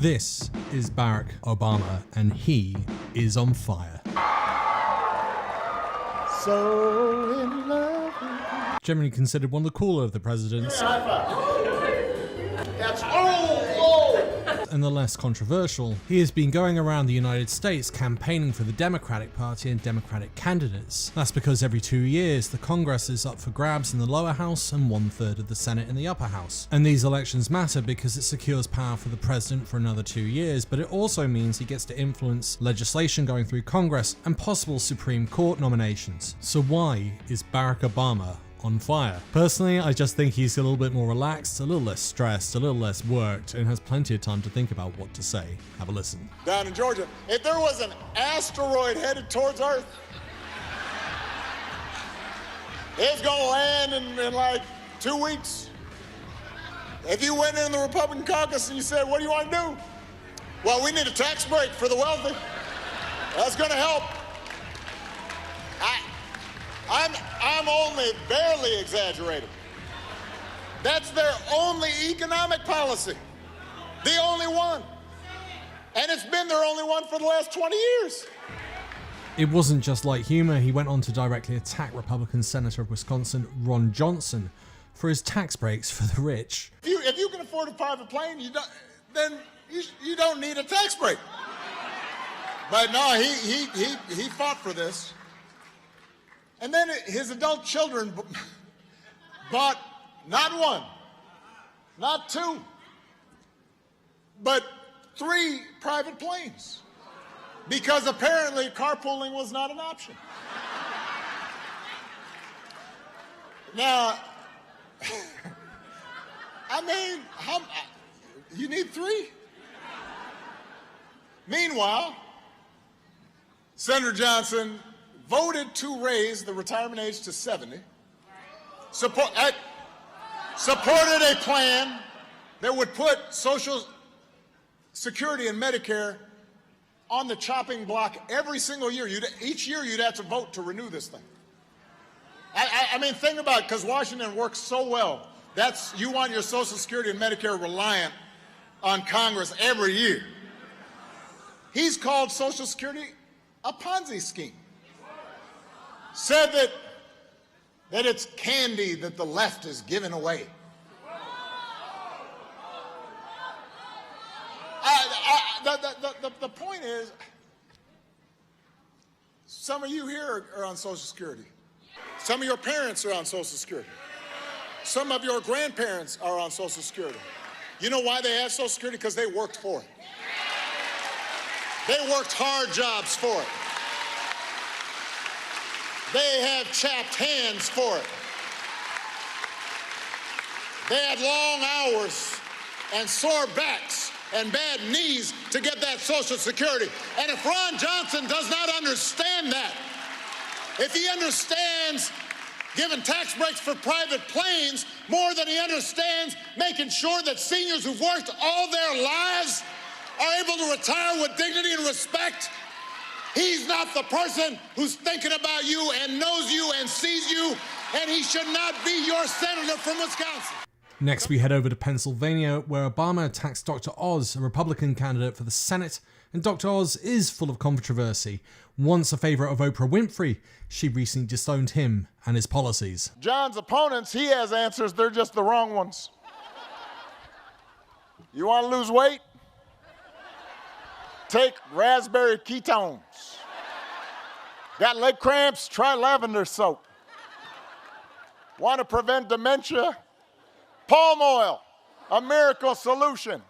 This is Barack Obama, and he is on fire. So in love. Generally considered one of the cooler of the presidents. That's And the less controversial, he has been going around the United States campaigning for the Democratic Party and Democratic candidates. That's because every 2 years, the Congress is up for grabs in the lower house and 1/3 of the Senate in the upper house. And these elections matter because it secures power for the president for another 2 years, but it also means he gets to influence legislation going through Congress and possible Supreme Court nominations. So why is Barack Obama on fire? Personally, I just think he's a little bit more relaxed, a little less stressed, a little less worked, and has plenty of time to think about what to say. Have a listen. down in Georgia, if there was an asteroid headed towards Earth, it's gonna land in like 2 weeks. If you went in the Republican caucus and you said, what do you want to do? Well, we need a tax break for the wealthy. That's gonna help. I'm only barely exaggerating. That's their only economic policy. The only one. And it's been their only one for the last 20 years. It wasn't just light humor. He went on to directly attack Republican Senator of Wisconsin Ron Johnson for his tax breaks for the rich. If you can afford a private plane, then you don't need a tax break. But no, he fought for this. And then his adult children bought not one, not two, but 3 private planes, because apparently carpooling was not an option. Now, I mean, you need 3? Meanwhile, Senator Johnson voted to raise the retirement age to 70, supported a plan that would put Social Security and Medicare on the chopping block every single year. Each year you'd have to vote to renew this thing. I mean, think about it, because Washington works so well. You want your Social Security and Medicare reliant on Congress every year. He's called Social Security a Ponzi scheme. Said that it's candy that the left is giving away. The point is, some of you here are on Social Security. Some of your parents are on Social Security. Some of your grandparents are on Social Security. You know why they have Social Security? Because they worked for it. They worked hard jobs for it. They have chapped hands for it. They had long hours and sore backs and bad knees to get that Social Security. And if Ron Johnson does not understand that, if he understands giving tax breaks for private planes more than he understands making sure that seniors who've worked all their lives are able to retire with dignity and respect, he's not the person who's thinking about you and knows you and sees you, and he should not be your senator from Wisconsin. Next, we head over to Pennsylvania, where Obama attacks Dr. Oz, a Republican candidate for the Senate, and Dr. Oz is full of controversy. Once a favorite of Oprah Winfrey, she recently disowned him and his policies. John's opponents, he has answers, they're just the wrong ones. You want to lose weight? Take raspberry ketones. Got leg cramps? Try lavender soap. Want to prevent dementia? Palm oil, a miracle solution.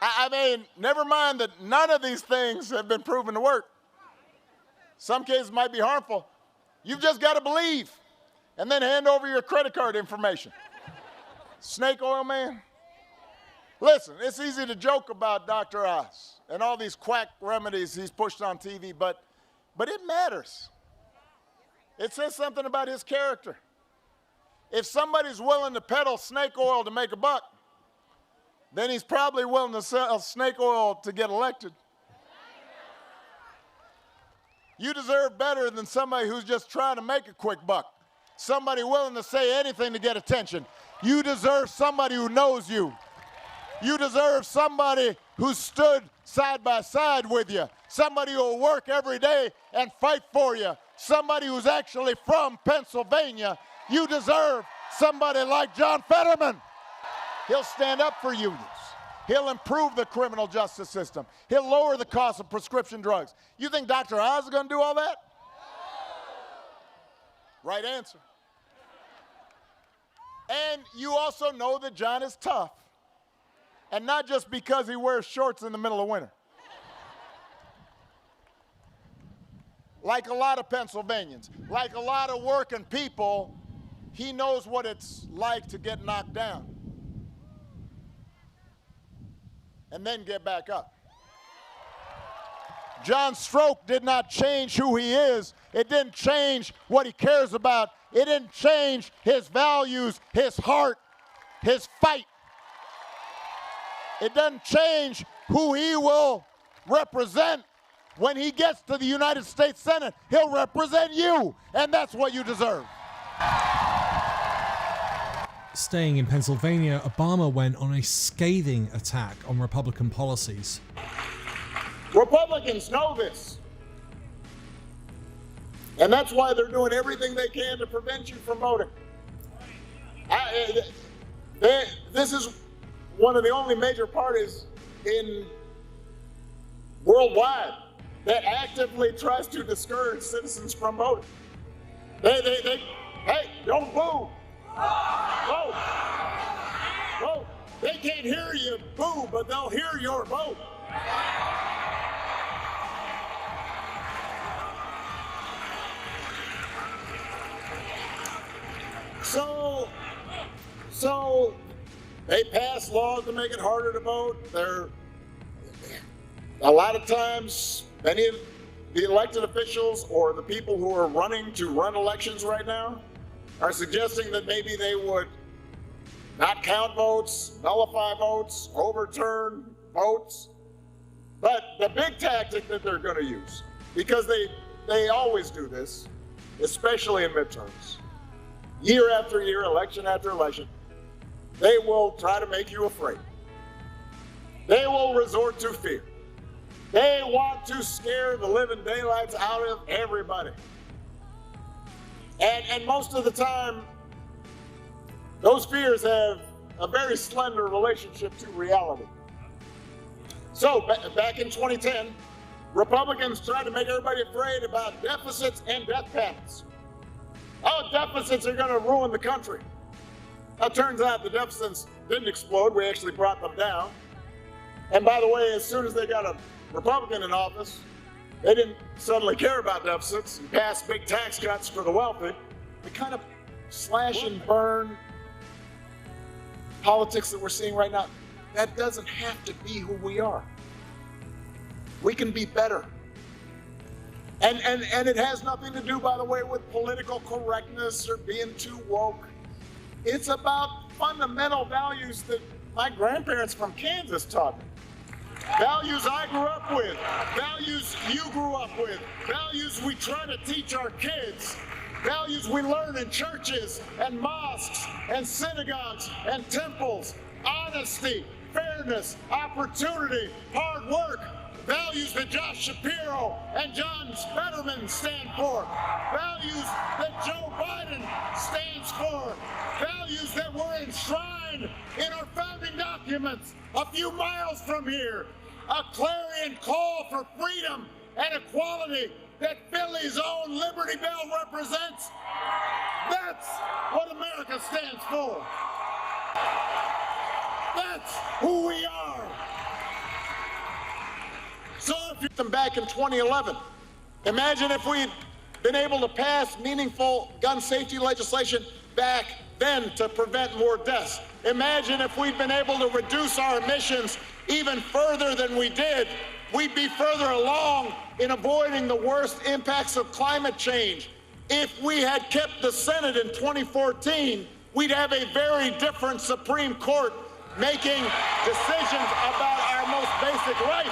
I mean, never mind that none of these things have been proven to work. Some cases might be harmful. You've just got to believe and then hand over your credit card information. Snake oil, man. Listen, it's easy to joke about Dr. Oz and all these quack remedies he's pushed on TV, but it matters. It says something about his character. If somebody's willing to peddle snake oil to make a buck, then he's probably willing to sell snake oil to get elected. You deserve better than somebody who's just trying to make a quick buck. Somebody willing to say anything to get attention. You deserve somebody who knows you. You deserve somebody who stood side by side with you. Somebody who will work every day and fight for you. Somebody who's actually from Pennsylvania. You deserve somebody like John Fetterman. He'll stand up for unions. He'll improve the criminal justice system. He'll lower the cost of prescription drugs. You think Dr. Oz is going to do all that? Right answer. And you also know that John is tough. And not just because he wears shorts in the middle of winter. Like a lot of Pennsylvanians, like a lot of working people, he knows what it's like to get knocked down and then get back up. John's stroke did not change who he is. It didn't change what he cares about. It didn't change his values, his heart, his fight. It doesn't change who he will represent. When he gets to the United States Senate, he'll represent you, and that's what you deserve. Staying in Pennsylvania, Obama went on a scathing attack on Republican policies. Republicans know this. And that's why they're doing everything they can to prevent you from voting. This is one of the only major parties in worldwide that actively tries to discourage citizens from voting. Hey, don't boo. Vote. Vote. They can't hear you boo, but they'll hear your vote. So they pass laws to make it harder to vote. A lot of times, many of the elected officials or the people who are running to run elections right now are suggesting that maybe they would not count votes, nullify votes, overturn votes. But the big tactic that they're going to use, because they always do this, especially in midterms, year after year, election after election, they will try to make you afraid. They will resort to fear. They want to scare the living daylights out of everybody. And most of the time, those fears have a very slender relationship to reality. So back in 2010, Republicans tried to make everybody afraid about deficits and death panels. Oh, deficits are going to ruin the country. Now, it turns out the deficits didn't explode. We actually brought them down. And by the way, as soon as they got a Republican in office, they didn't suddenly care about deficits and pass big tax cuts for the wealthy. The kind of slash and burn politics that we're seeing right now, that doesn't have to be who we are. We can be better. And it has nothing to do, by the way, with political correctness or being too woke. It's about fundamental values that my grandparents from Kansas taught me. Values I grew up with, values you grew up with, values we try to teach our kids, values we learn in churches and mosques and synagogues and temples, honesty, fairness, opportunity, hard work, values that Josh Shapiro and John Fetterman stand for, values that Joe Biden stands for, values that were enshrined in our founding documents a few miles from here, a clarion call for freedom and equality that Philly's own Liberty Bell represents. That's what America stands for. That's who we are. So if you them back in 2011, imagine if we'd been able to pass meaningful gun safety legislation back then to prevent more deaths. Imagine if we'd been able to reduce our emissions even further than we did. We'd be further along in avoiding the worst impacts of climate change. If we had kept the Senate in 2014, we'd have a very different Supreme Court making decisions about our most basic rights.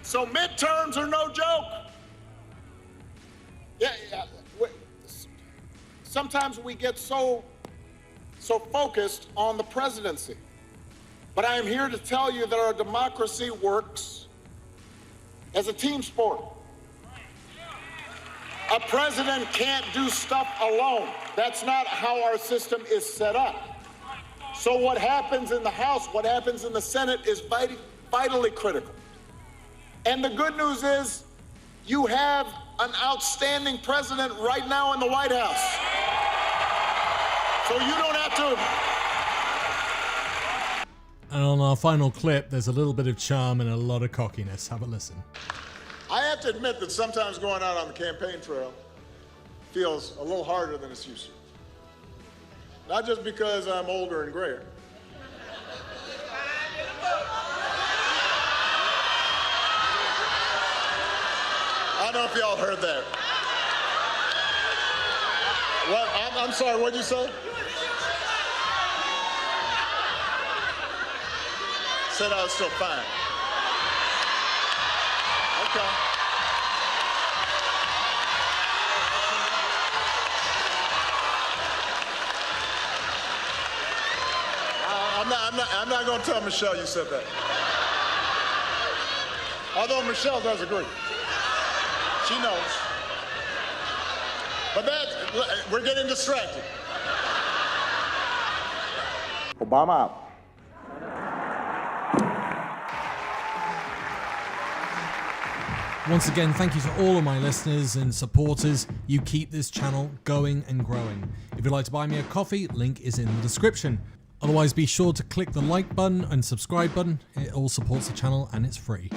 So midterms are no joke. sometimes we get so focused on the presidency. But I am here to tell you that our democracy works as a team sport. A president can't do stuff alone. That's not how our system is set up. So what happens in the House, what happens in the Senate is vitally critical. And the good news is you have an outstanding president right now in the White House. So you don't have to. And on our final clip, there's a little bit of charm and a lot of cockiness. Have a listen. I have to admit that sometimes going out on the campaign trail feels a little harder than it's used to. Not just because I'm older and grayer. I don't know if y'all heard that. What? I'm sorry, what'd you say? Said I was still fine. Okay. I'm not going to tell Michelle you said that. Although Michelle does agree. She knows. But we're getting distracted. Obama out. Once again, thank you to all of my listeners and supporters. You keep this channel going and growing. If you'd like to buy me a coffee, link is in the description. Otherwise, be sure to click the like button and subscribe button. It all supports the channel and it's free.